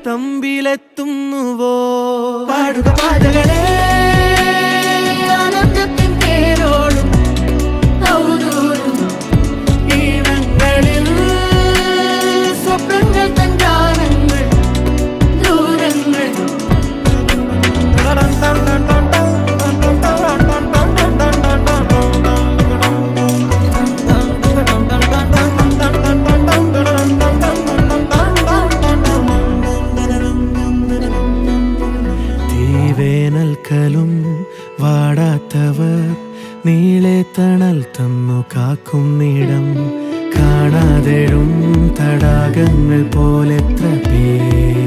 തമ്പിലെത്തുന്നുവോ? പാടുക പാതകളെ ആനന്ദത്തിൻ പേരോടും ഔദൂരും ഈണങ്ങളിൽ സ്വപ്നങ്ങൾ തൻ ഗാനങ്ങൾ ദൂരങ്ങൾ. വേനൽക്കലും വാടാത്തവർ നീളെ തണൽ തന്നു കാക്കും നീടം കാണാതെഴും തടാകങ്ങൾ പോലെത്ര പേർ